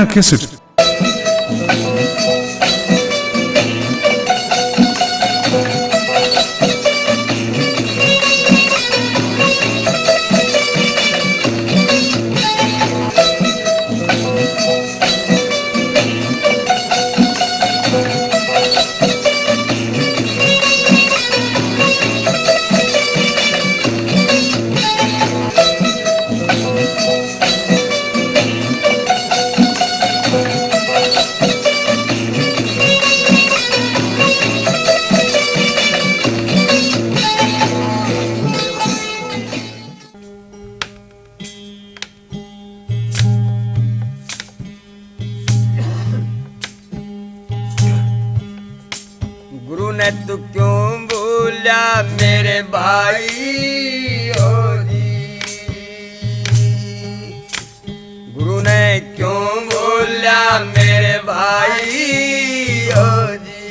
नैना cassette. गुरु ने तू क्यों भूला मेरे भाई ओ जी। गुरु ने क्यों भूला मेरे भाई ओ जी।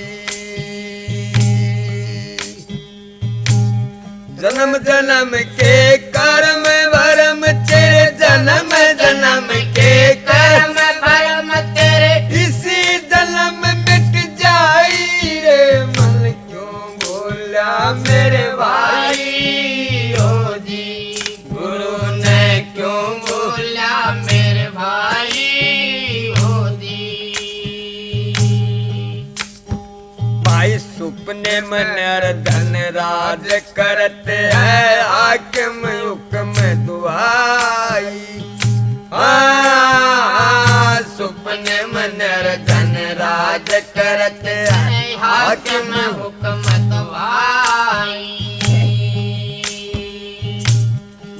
जन्म जन्म के कर्म भरम तेरे, जन्म जन्म के कर्म भरम तेरे, इसी जन्म मिट जाई रे मन क्यों भूला मेरे भाई ओ जी। गुरु ने क्यों भूला मेरे भाई ओ जी। भाई सुपने मनर धन राज करते है हाकिम हुक्म दुआई। सुपने मनर धन राज करते है हाकिम हुक्म दवाई।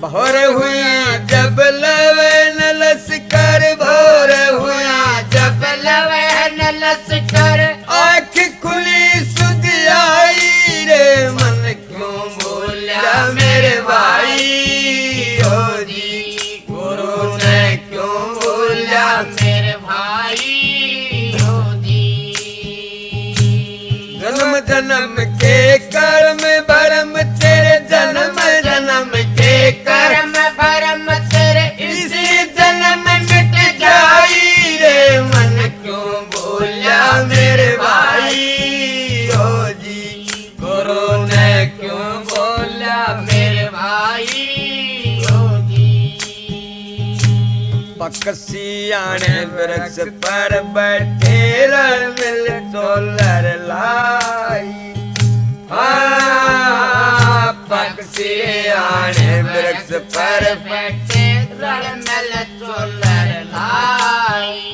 भोर हुआ जब लवे न लश्कर, भोर हुआ जब लवे न लश्कर, आँख खुली सुध आई रे मन क्यों भूला मेरे भाई ओ जी। गुरु ने क्यों भूला मेरे भाई ओ जी। जन्म जन्म के कर्म भरम तेरे, जन्म जन्म के कर्म भरम तेरे, इसी जन्म मिट जाई रे मन क्यों भूला मेरे भाई ओ जी। गुरु ने क्यों भूला मेरे भाई ओ जी। पक्षियाने वृक्ष पर बैठे रल मिल सोलर लाई। पक्षियाने वृक्ष पर बैठे रल मिल सोलर लाई।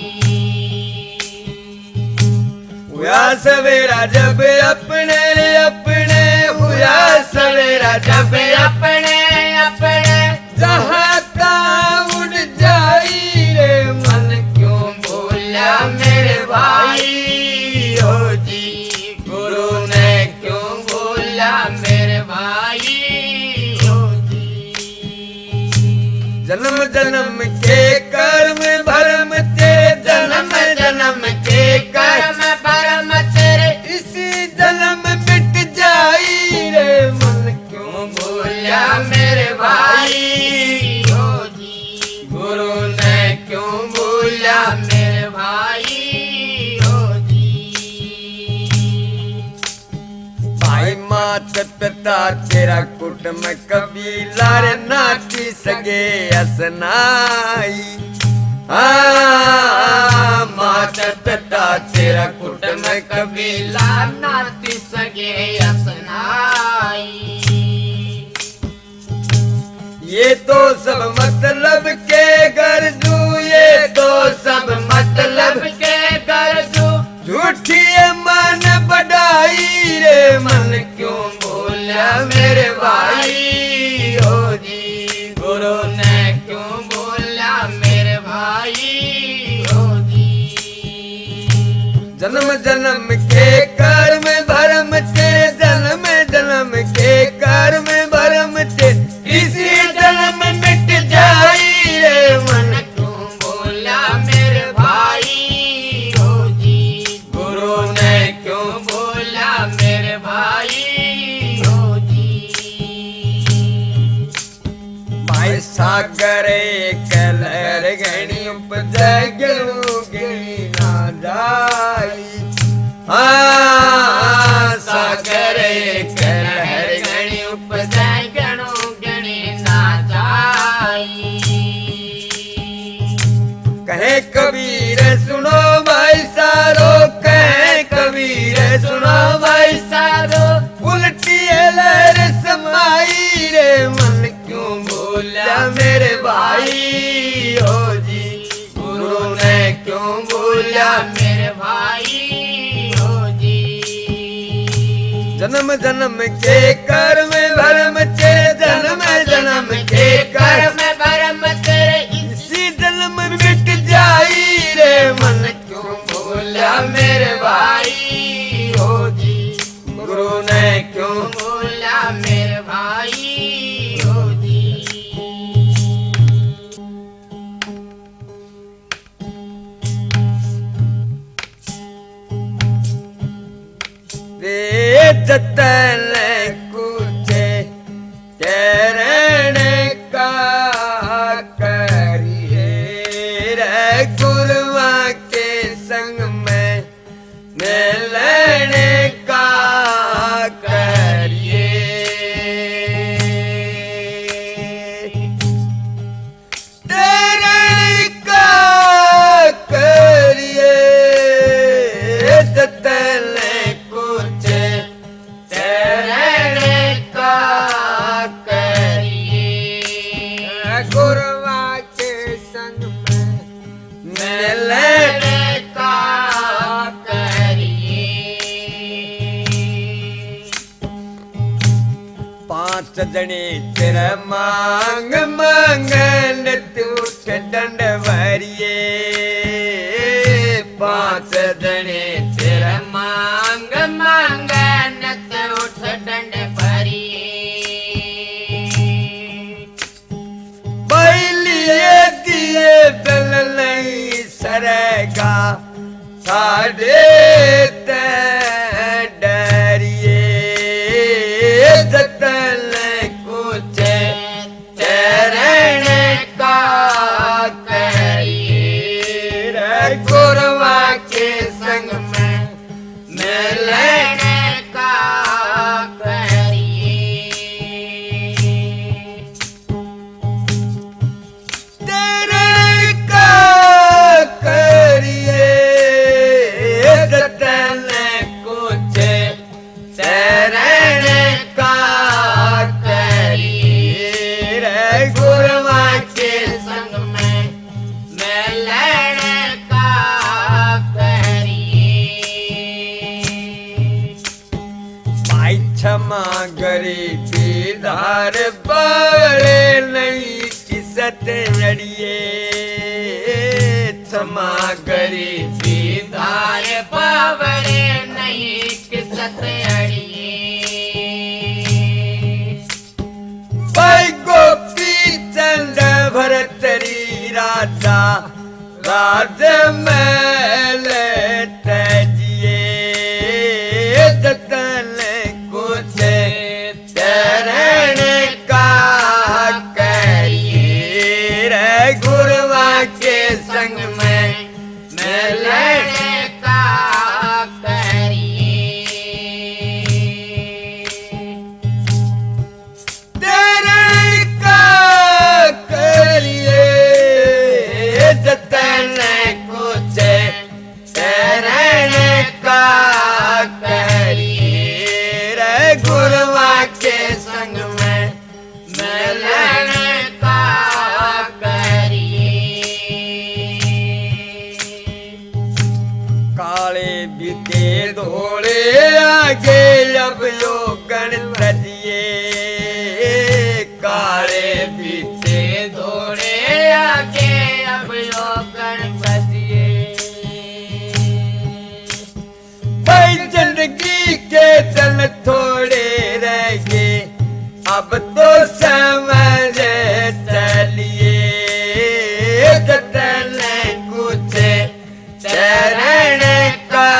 हुआ सवेरा जब अपने अपने, हुआ सवेरा जब अपने अपने, जहाँ का उड़ जाई रे मन क्यों भूला मेरे भाई ओ जी। गुरु ने क्यों भूला मेरे भाई ओ जी। जन्म जन्म के कर्म भरम तेरे, जन्म जन्म के कर्म भरम तेरे, इसी जन्म मिट जाई रे मन क्यों भूला मेरे भाई ओ जी। गुरु ने क्यों भूला मेरे भाई ओ जी। भाई मात पिता तेरा कुटुंब कबीला रे नाची सगे असनाई। मात पिता तेरा कुटुंब कबीला नाती सगे असनाई। ये तो सब मतलब के गरजू, ये तो सब मतलब के गरजू, झूठी मन बढ़ाई रे मन क्यों भूला मेरे भाई ओ जी। गुरु ने क्यों भूला मेरे भाई ओ जी। जन्म जन्म के कर्म भरम तेरे, जन्म जन्म के कर्म भरम तेरे, इसी जन्म मिट जाई रे मन क्यों भूला मेरे भाई ओ जी। गुरु ने क्यों भूला मेरे भाई ओ जी। भाई सागर कलर गणी उपज गणु गिनी ना जाई। हाँ सागर कलर गणी उपज गणु गणी ना जाई। कहे कबीर सुनो भाई सारो, कहे कबीर सुनो भाई सारो, उल्टी लहर समाई रे मन क्यों भूला मेरे भाई हो जी, गुरु ने क्यों भूला मेरे भाई हो जी। जन्म जन्म के कर्म भरम तेरे, जन्म जन्म के कर्म भरम तेरे, इसी जन्म मिट जाई रे मन क्यों भूला मेरे भाई हो जी, गुरु ने क्यों भूला मेरे भाई हो जी। रे जतन कुछे चरण का करिए रे, गुरुआ के संग में मिलने का करिए। तेरे का करिए जतन कुछ चरण का करिए, गुरुआ के संग में मिलने का करिए। पांच जने तेरा मांग मांगन तूठ दंड भरिए, पांच जने तेरा मांग मांगन उठ दंड भरिए। बैलिए दिए बल नहीं सरेगा साढ़े डरिए, जतन कुछ चरण का करिए रे, गुरुआ के संग में मिलने का करिए। तेरे का करिए जतन कुछ चरण का करिए रे, गुरुआ के संग में मिलने का करिए। भाई क्षमा गरीबी धार बारे नहीं किसत लड़िए, क्षमा गरीबी धार धार पावरे नहीं किसत अड़िए। भाई गोपी चंद भरतरी राजा राज महल तजिए, जतन कुछ चरण का करिए रे, गुरुआ के संग में मिलने का करिए। तेरे का करिए जतन कुछ चरण का करिए रे, गुरुआ के संग में मिलने का करिए। काले बीते धोले आगे अब योगन तजिए, काले बीते दौड़े आगे अब योगन बजिए। भाई जिंदगी के दिन थोड़े रह गए, अब तो समझ चलिए, जतन कुछ चरण का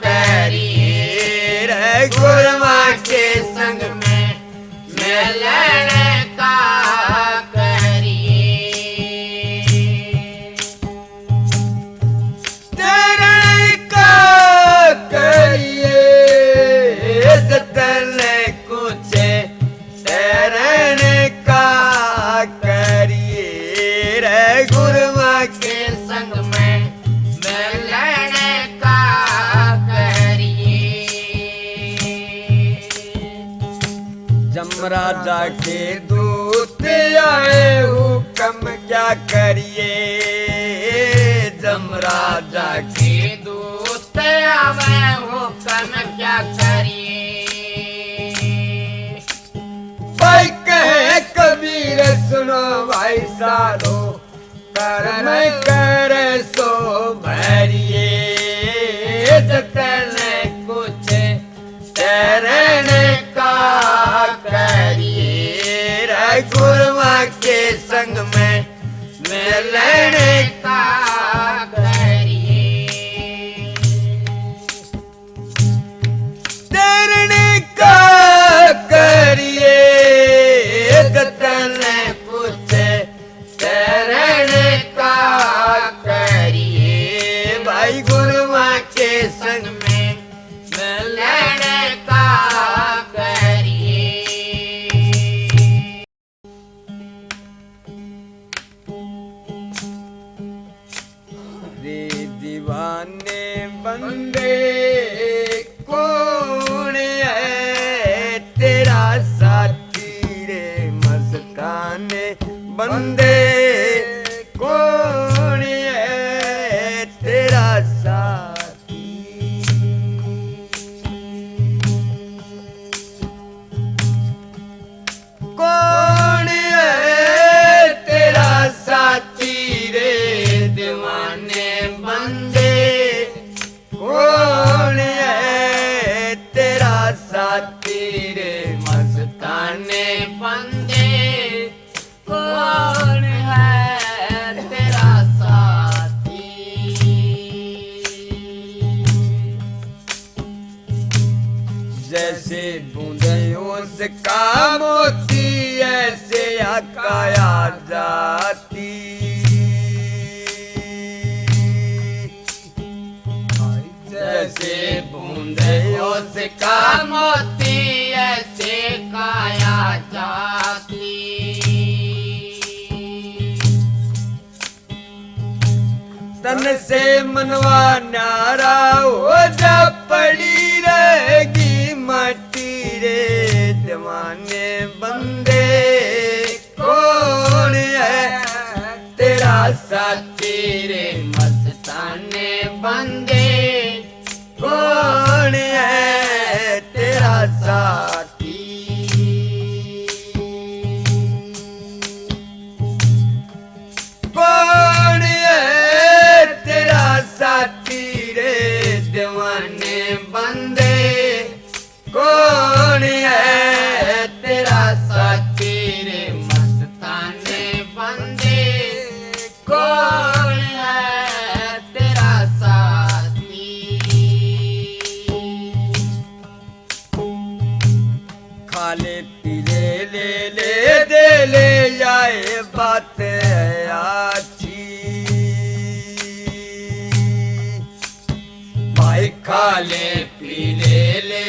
करिए रे, गुरुआ के संग में मिलने का करिए। जमराजा के दूत आए हुक्म क्या करिए जमराजा के के दूत आवे हुक्म क्या करिए भाई कहे कबीर सुनो भाई साधो कर्म कर सो भरिए जतन कुछ शरण का करिए रघुरमा के संग में मिलन का करिए चरण का करिए जतन कुछ शरण का करिए भाई गुरुमा के संग में मिलन का करिए रे दीवाने बंदे कौन है तेरा साथी रे मस्ताने बंदे कौन है तेरा साथी कौन है तेरा साथी रे दीवाने बंदे कौन है तेरा साथी रे मस्ताने बंदे कौन है तेरा साथी जैसे बूंदों से का मोती ऐसे अकाया जाती जैसे बूंदों से का मोती ऐसे काया जाती तन से मनवा न्यारा हो जा पड़ी रहेगी माटी रे जवाने बंदे कौन है तेरा साथी रे मस्ताने बंदे कौन है तेरा साथी कौन है तेरा साथी रे दीवाने बंदे कौन है तेरा साथी रे मस्ताने बंदे कौन है तेरा साथी खाले पीले ले दे ले जाए बात है अच्छी भाई खाले पीले ले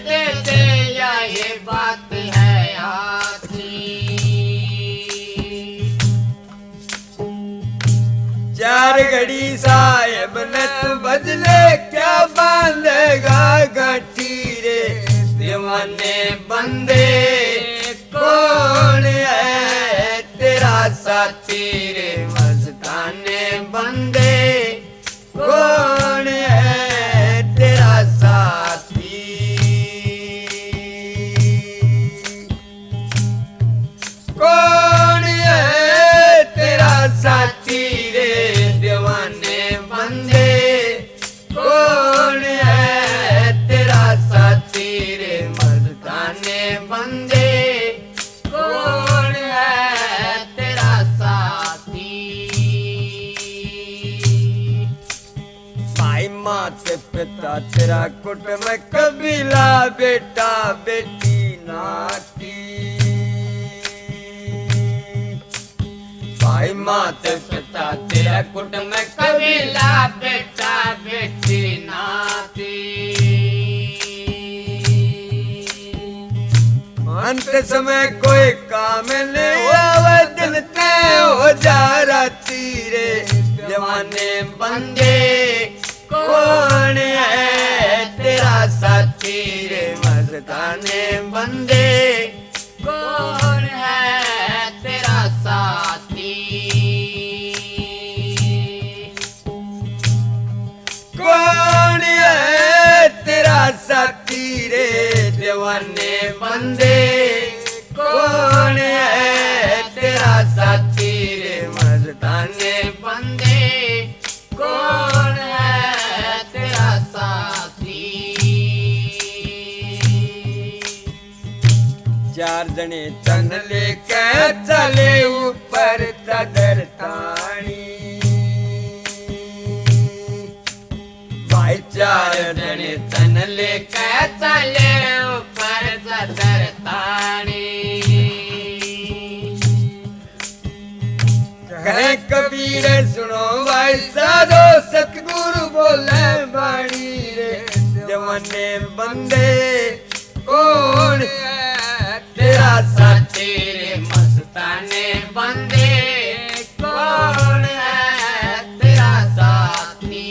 दे दे या ये बात है आखिरी चार घड़ी साहेब नत बदले क्या बांधेगा गठी रे दीवाने बंदे कौन है तेरा साथी रे मस्ताने बंदे कौन है तेरा साथी कौन है तेरा साथी रे दीवाने बंदे कौन है तेरा साथी रे मस्ताने बंदे कौन है तेरा साथी भाई माते पिता तेरा कुटुंब कबीला बेटा बेटी नाती भाई माते पिता तेरा कुटुंब कबीला बेटा बेटी नाती अंत समय कोई काम नहीं आवे दिन तय हो जा राती रे जवाने बंदे कौन है तेरा साथी रे मस्ताने बंदे साथी रे दीवाने बंदे कौन है तेरा साथी रे मस्ताने बंदे कौन है तेरा साथी। चार जने चन लेके चले ऊपर चादर तानी भाई चार जने तन लेके चले ऊपर चादर तानी। कहे कबीर सुनो भाई साधो सतगुरु बोले बाणी रे जवाने बंदे कौन है तेरा साथी रे मस्ताने बंदे कौन है तेरा साथी।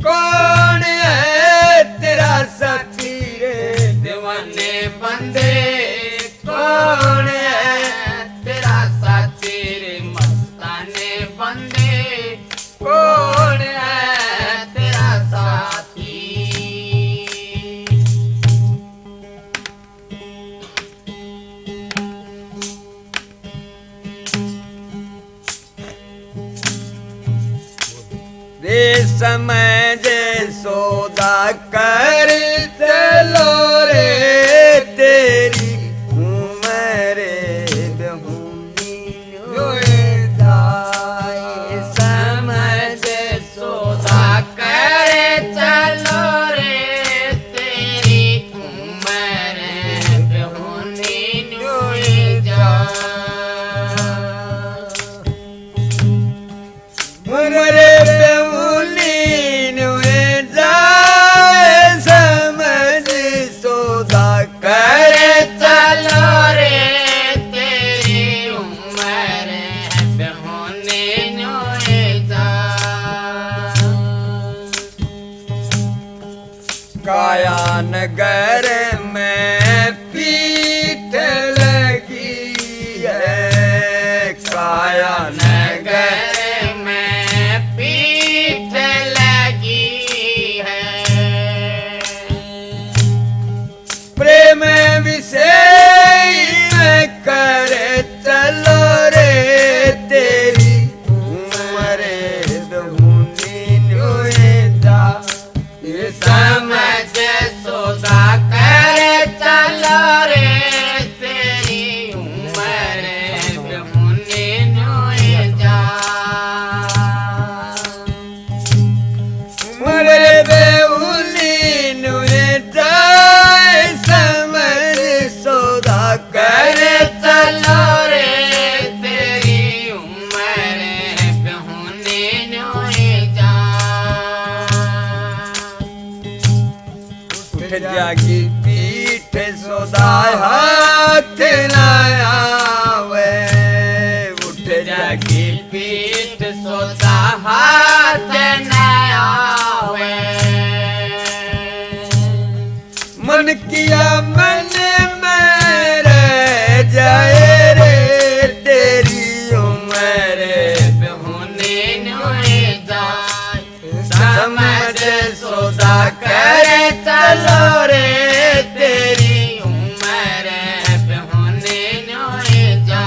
कौन है तेरा साथी रे दीवाने बंदे कौन है तेरा साथी रे मस्ताने बंदे कौन है तेरा साथी। रे समय जे सौदा कर चलो रे तेरी उम्र बहुनी होए जाए। समय से सौदा करे चलो रे तेरी उम्र बेहुनी नुई जा। उम्र बहुनी होए जाए समझ सौदा करे चलो रे तेरी उम्र बेहुनी नुई जा। काया नगर में पीठ लगी है काया नगर नगर में पीठ लगी है। प्रेम विषय में करे चलो रे तेरी उम्र बहुनी होए जा। ये समझ सौदा करे चलो रे तेरी उम्र बेहुनी नुई जा। उम्र बहुनी होए जाए समझ सौदा करे करे चलो रे तेरी उम्र बेहुनी नुई जा। उठ जागी पीठ सौदा हाथ लायावे उठ जागी पीठ सौदा हाथ न आवे। मन किया मन में रह जाए रे तेरी उम्र बेहुनी नुई जा। समझ सौदा करे चलो रे तेरी उम्र बेहुनी नुई जा।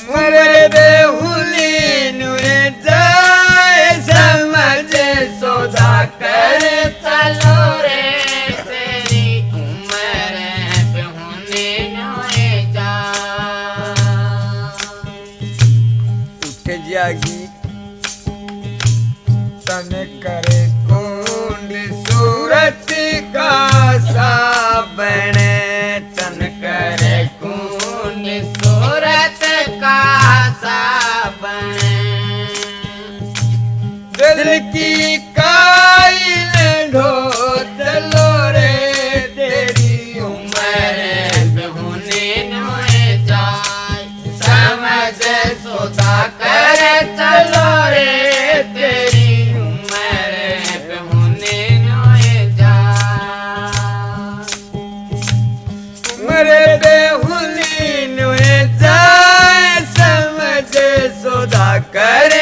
उम्र बेहुली नुए जाए समझ सौदा करे चलो रे तेरी उम्र बेहुनी नुई जा। उठ जागी तन करे कुंड सूरत का साबन तन करे कुंड सूरत का साबन दिल की कायल ढो चलो रे तेरी उम्र बेहुनी नुई जा। समझ सौदा करे चलो रे तेरी उम्र बेहुनी नुई जा। उम्र बेहुली नुए जाए समझ सौदा करे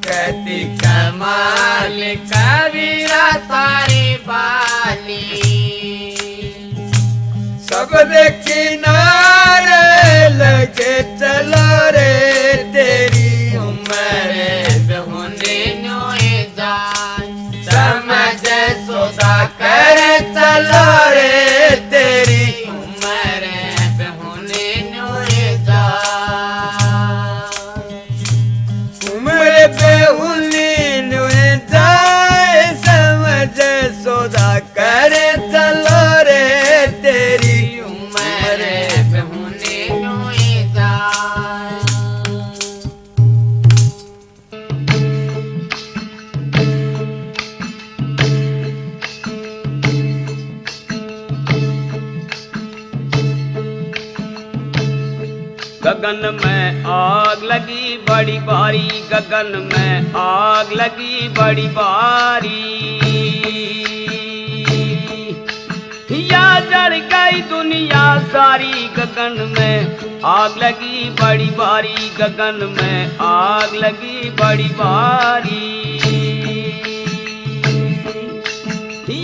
कहती कमाल कबीरा तारी बाली सब किनारे लगे चलो रे तेरी उम्र होने नोए जान समझ सोदा कर चलो रे तेरी उम्र होने नोए जान उम्र पे उन्नी जाए समझ सोदा कर चलो रे तेरी उम्र होने नोए जान गगन में आग लगी बड़ी भारी गगन में आग लगी बड़ी भारी या जल गई दुनिया सारी गगन में आग लगी बड़ी भारी गगन में आग लगी बड़ी भारी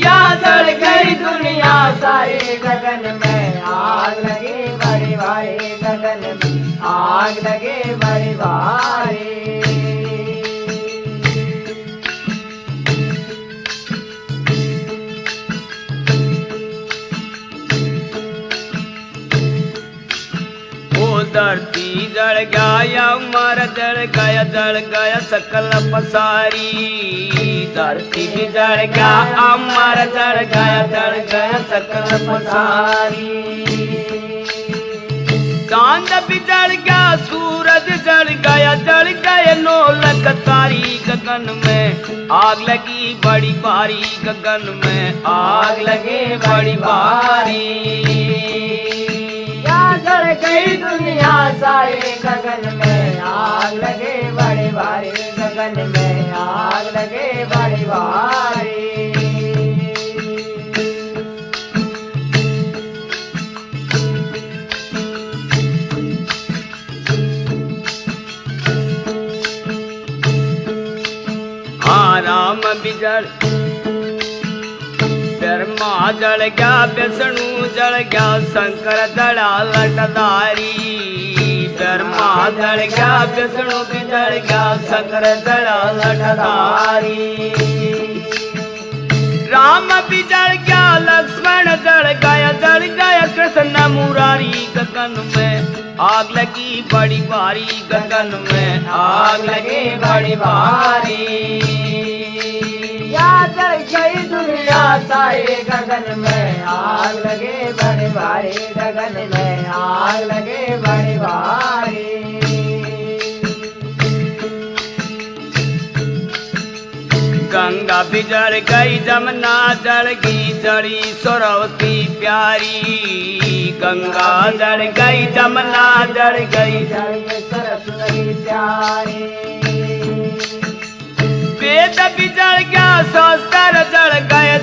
या जल गई दुनिया सारी गगन में आग लगे बड़ी भारी गगन में आग लगे बड़ी भारी धरती जल गया मर जल गया सकल पसारी धरती भी जल गया अमर जल गया सकल पसारी चांद भी जल गया सूरज जल गए नौलख तारी गगन में आग लगी बड़ी भारी गगन में आग लगे बड़ी भारी जल गई दुनिया सारे गगन में आग लगे बड़ी भारी गगन में आग लगे बड़ी भारी राम बिजल ब्रह्मा जल गया विष्णु जल गया शंकर जड़ा लटदारी ब्रह्मा जल गया विष्णु भी जल गया शंकर जड़ा लटदारी राम भी जल गया लक्ष्मण जल गया कृष्ण मुरारी गगन में आग लगी बड़ी भारी गगन में आग लगी बड़ी भारी जल गई दुनिया सारे गगन में आग लगे बड़ी भारी गगन में आग लगे बड़ी भारी गंगा भी जल गई जमुना जल गई जड़ी सरस्वती प्यारी गंगा जल गई जमुना जल गई सरस्वती प्यारी वेद भी जल गया शास्त्र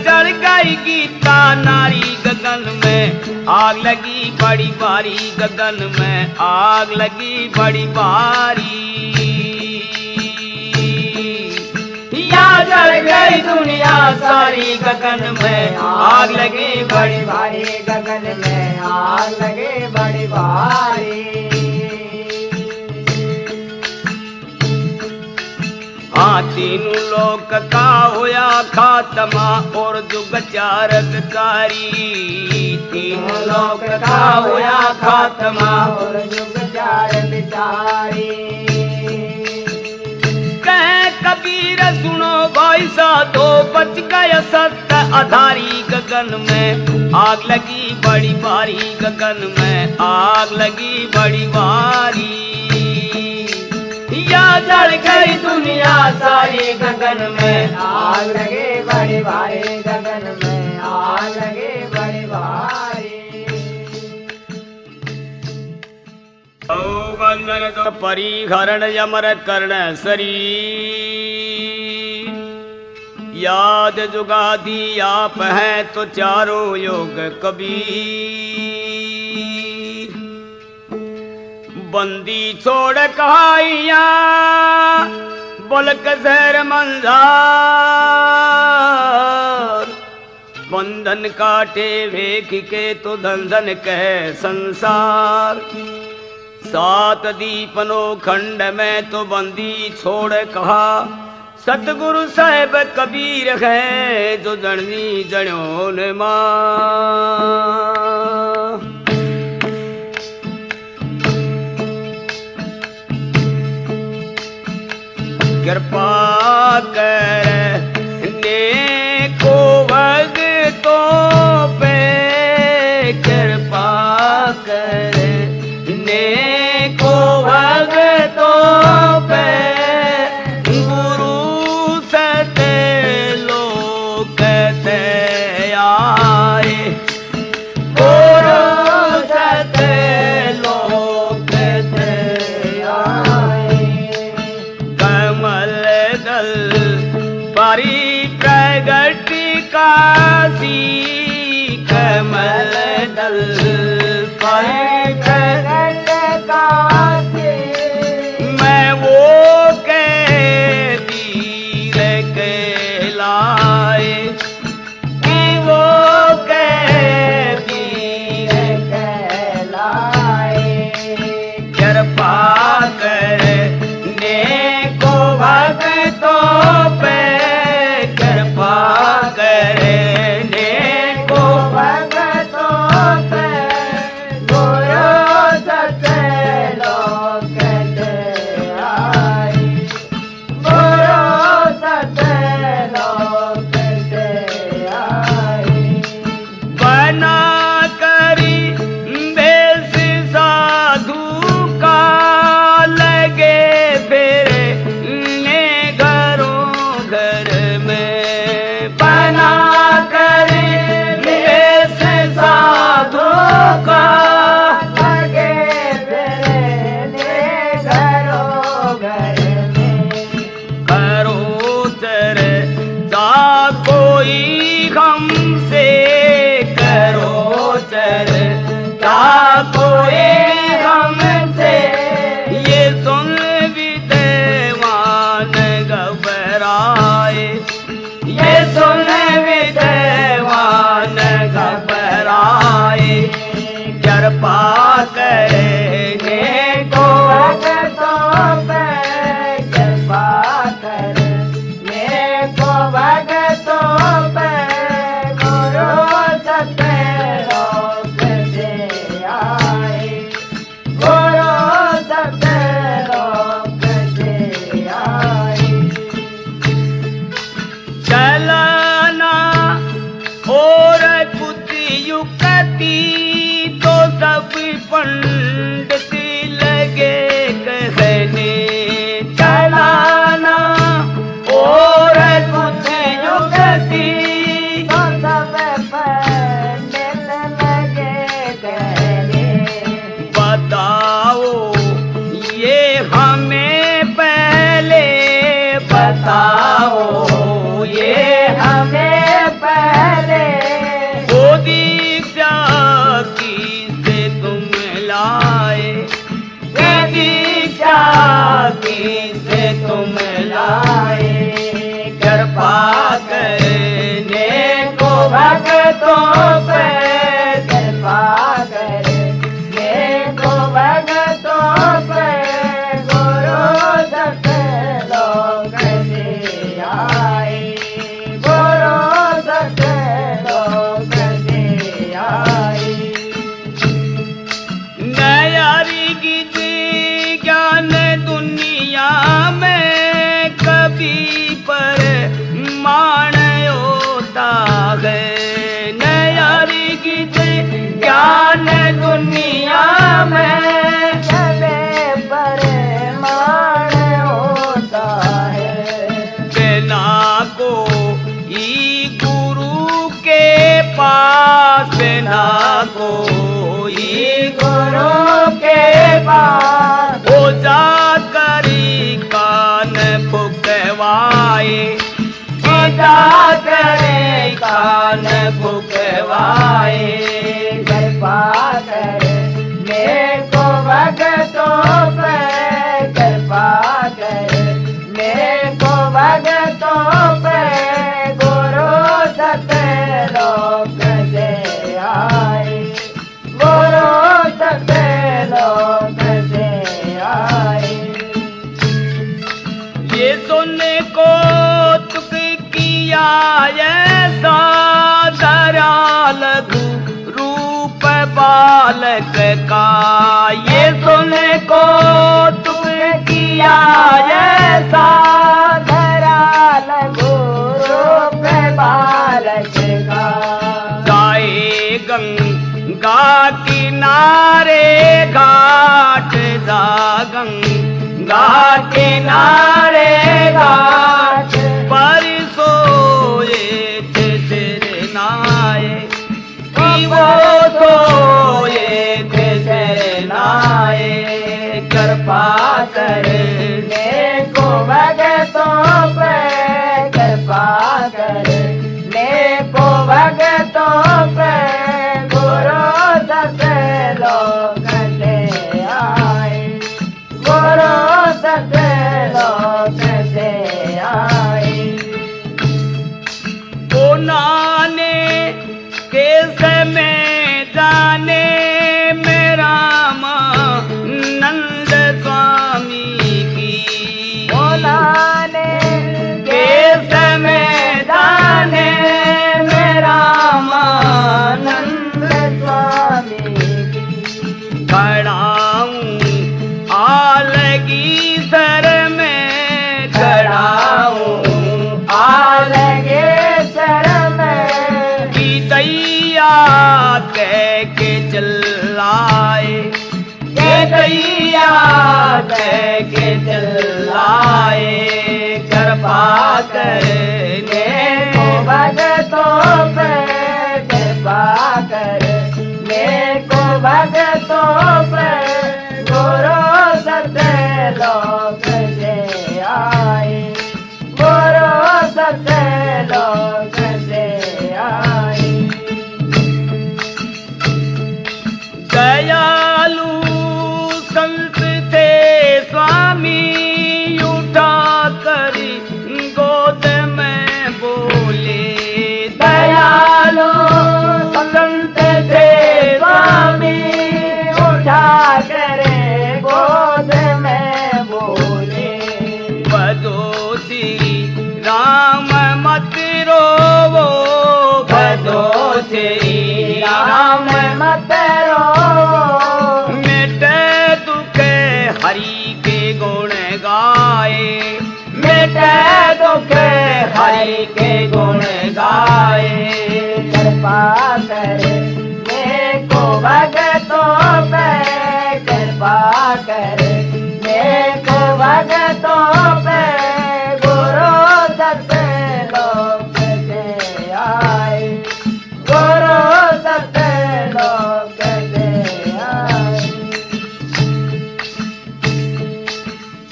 जल गई गीता नारी गगन में आग लगी बड़ी भारी गगन में आग लगी बड़ी भारी या जल गई दुनिया सारी गगन में आग लगी बड़ी भारी गगन में आग लगे बड़ी भारी तीनों लोक का होया खात्मा और जुग चारकारी तीनों लोक का होया खात्मा और जुग चार बिचारी कह कबीर सुनो भाई साधो बच गया सत्य आधारी गगन में आग लगी बड़ी भारी गगन में आग लगी बड़ी भारी या जल गई दुनिया सारी गगन में आग लगे बड़ी भारी गगन में आग लगे बड़ी भारी परिहरण यमर कर्ण शरीर याद जुगादी आप है तो चारों योग कबीर बंदी छोड़ कहाइया बोलक शहर मंजार बंधन काटे वेख के तो धन कह संसार। सात दीपनो खंड में तो बंदी छोड़ कहा सतगुरु साहेब कबीर है जो जड़नी जड़ोन मां। कृपा कर ने को भगतों पे कृपा कर ने को भगतों पे गुरु सते लोग ते आए गुरु सते लोग ते आए। कमल दल परी प्रगट काशी कमल दल परी प्रगट काशी मैं वो के तीर के लाए कि वो के तीर के लाए। कृपा कर ने को भगतों पे कृपा करने को भगतों पे गुरु सते लोग ते आए गुरु सते लोग ते आए। बना करी बेस साधु का लगे फिरे ने घरों घर में बना करे बेस साधु का लगे फिरे घरों घर में। करो चर्चा कोई हमसे करो चर्चा कोई हमसे ये सुन विद्वान घबराए ये सुन विद्वान घबराए। कृपा करने को भगतों पे कृपा करने को भगतों पे गुरु सते लोग ते आए गुरु सते लोग ते आए। चलना और कुछ युक्ति तो सब पंडित लगे कहने चलाना और कुछ युक्ति तो सब पंडित लगे कहने। बताओ ये हमें पहले बताओ ये हमें पहले वो दीक्षा की से तुम लाए दीक्षा की से तुम लाए। कृपा करने को भगतों पे कृपा करने को भगतों पे गुरु सते लोग ते आए गुरु सते लोग ते आए। नयारी की ज्ञान दुनिया में कभी पर मान होता है। नयारी की ज्ञान दुनिया में कभी पर मान होता है। बिना को ई गुरु के पास बिना को ई गुरु के पास हो जा करी कान फुकवाए जा करे कान फुकवाए। कृपा करने को भगतों पे कृपा करने सुन को तुक किया ऐसा धरा लघु रूप बालक का। ये सुन को तुक किया ऐसा धरा लघु रूप बालक का। गाए गंगा किनारे घाट दा, गंगा किनारे घाट पर सोए थे सिर नाए, कि वो सोए थे सिर नाए। कृपा करने को भगतों पे, कृपा करने को भगतों पे गुरु दस लोग से आए, गुरु दस लोग से आए। नाने केस में जाने मेरा नंद स्वामी की। बोलाने केस में जाने मेरा नंद स्वामी की। खड़ा हूँ आलगी सर में, खड़ा हूँ आलगे शरण में। की दैया कह के चलाए, के दैया कह के चलाए। कृपा करने को भगतों पे, कृपा करने को भगतों पे गुरु सत्य लोक से आए, गुरु सत्य लोक से आए। दयालु संत थे स्वामी, उठा कर गोद में बोले। दयालु संत थे स्वामी, उठा करे गोद में बोले। भदो श्री राम मत रोवो, भदो श्री राम मत रो। मिटे दुख हरि के गुण गाए, मिटे दुख हरि के गुण गाए। कृपा करने को भगतों पे, कृपा करने को भगतों पे गुरु सत्य लोक से आए, गुरु सत्य लोक से आए।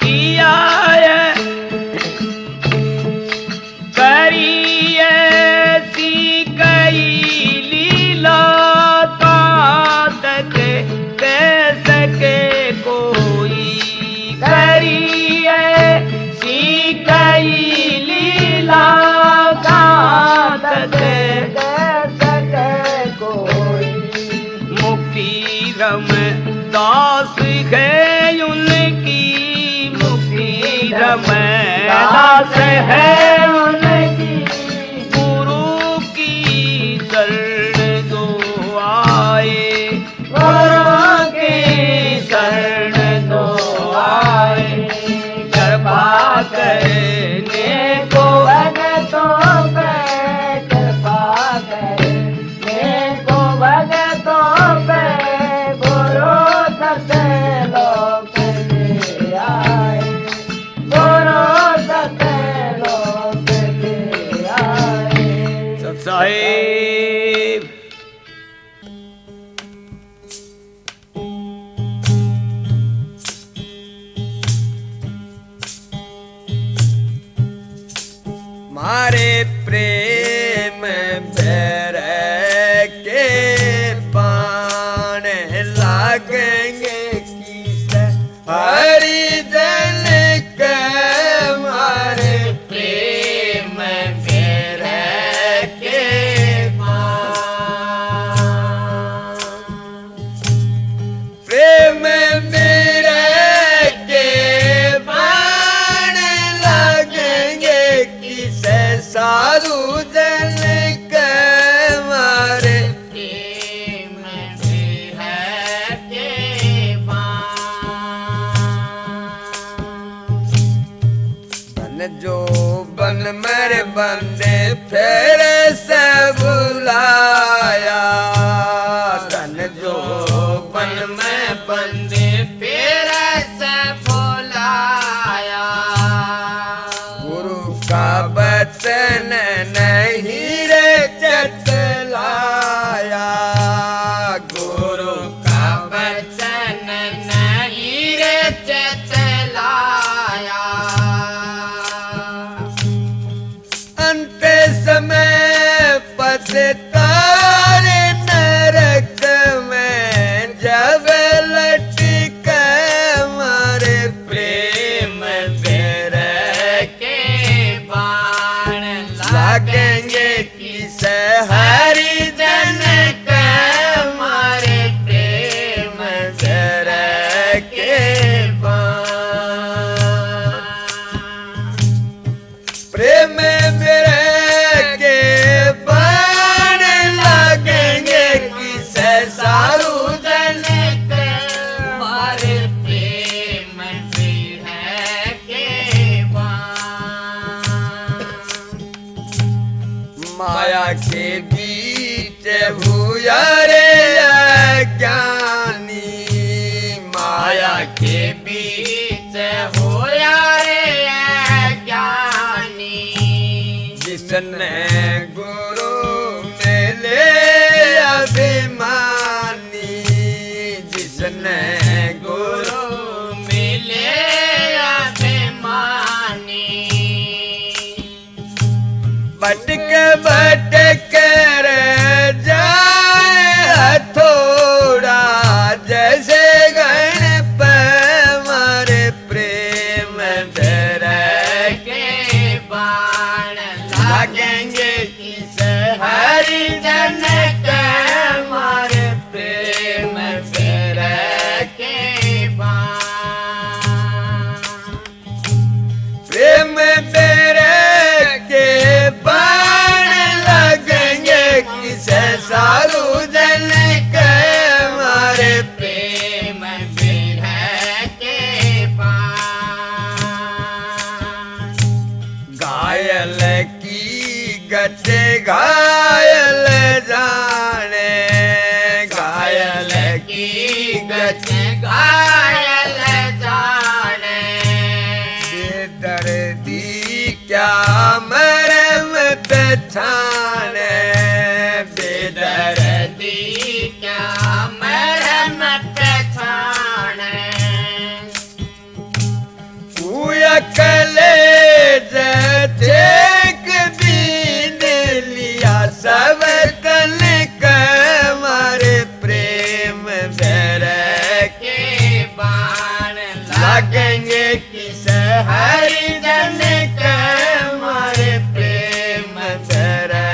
किया करी ऐसी कई लीला, तक कह सके कोई। करी ऐसी कई लीला, तक मुक्ति रम दास है उनकी, मुक्ति रम दास है उनकी। गुरु की शरण दो आए, गुरु की शरण दो आए। कृपा करने को भगतों पे, कृपा करने को भगतों पे गुरु सत्य लोक से आए, गुरु सत्य लोक से आए। सत साहेब मारे प्रेम भर के पान लागेंगे किस हरि जन के। मारे प्रेम भर के पान, प्रेम भर के पान लाग जो बन मेरे बंदे फिर से बुलाया धन जो बन में बंदे फिर से बुलाया गुरु का वचन नहीं रे चतलाया गुरु का वचन नहीं रे चतलाया अंत समय पछताए नरक में जब लटक मारे प्रेम तेरे के बाण लगेंगे किस हरि जन के मारे प्रेम तेरे के प्रेम मेरे के बाण लगेंगे किसे सारू जन के मारे प्रेम है के माया के बीच भूया रे ज्ञानी माया के बीच होया रे ज्ञानी जिसने गुरु मिले अभिमानी जिसने गुरु मिले अभिमानी भटक रे जाए थोड़ा जैसे गण पर मारे प्रेम धरे के बाण लगेंगे किस हरि जन के मारे प्रेम धरे के बाण प्रेम तेरे के बाण लगेंगे किसे सारू जन के मारे प्रेम बिरह के बाण घायल की गटे घायल जाने घायल की गट घायल जाने दर्दी क्या मरम पछाने बेदर्दी क्या मरम पछाने कले जैक बीन लिया सब कल मारे प्रेम धरे के बाण लगेंगे किस हरि जन के मारे प्रेम धरे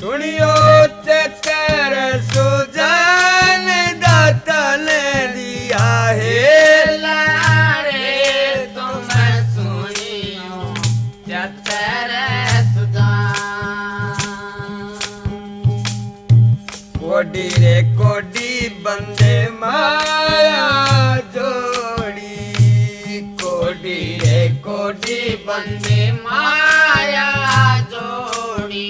सुनियो चक्कर सुजान दाता ने दिया है लारे तुम सुनियो चतर सुजान कोडी रे कोडी बंदे माया जोड़ी कोडी रे कोडी बंदे माया जोड़ी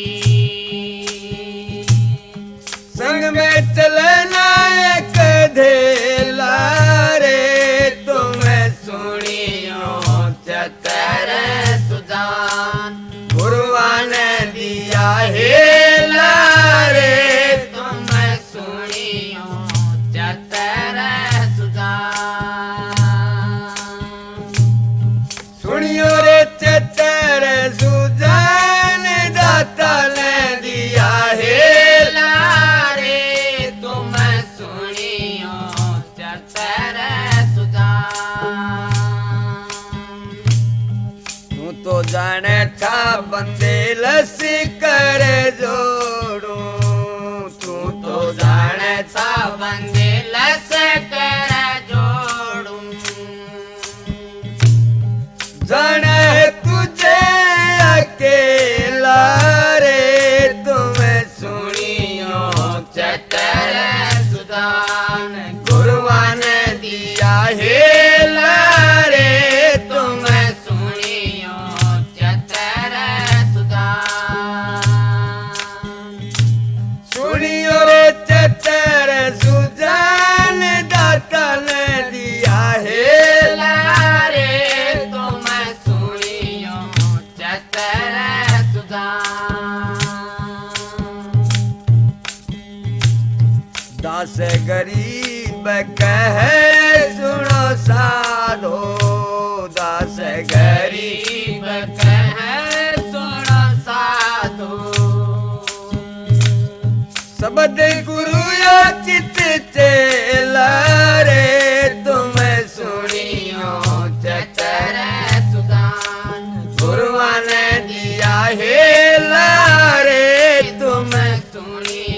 संग में चलना एक धेला रे तुम्हें सुनियो चतर सुजान गुरुआ ने दिया है लारे तुम सुनियो चतर सुजान सुनियो रे चतर सुजान दाता ने दिया है लारे तुम सुनियो चतर सुजान तू तो जाने था बंदे लसी कर जोड़ू तू तो जाने था बंदे लस कर जोड़ूं जाने तुझे अकेला रे तुम्हें सुनियो चतर सुजान गुरुआ ने दिया है लारे तुम सुनियो चतर सुजान सुनियो रे चतर सुजान दाता ने दिया है लारे तुम सुनियो चतर सुजान दास गरीब कहे सुनो साधो दास गरीब गरीब कह सुनो साधु सबद गुरु या चित चेला रे तुम्हें सुनियो चतर सुजान गुरुआ ने दिया है लारे तुम्हें सुनियो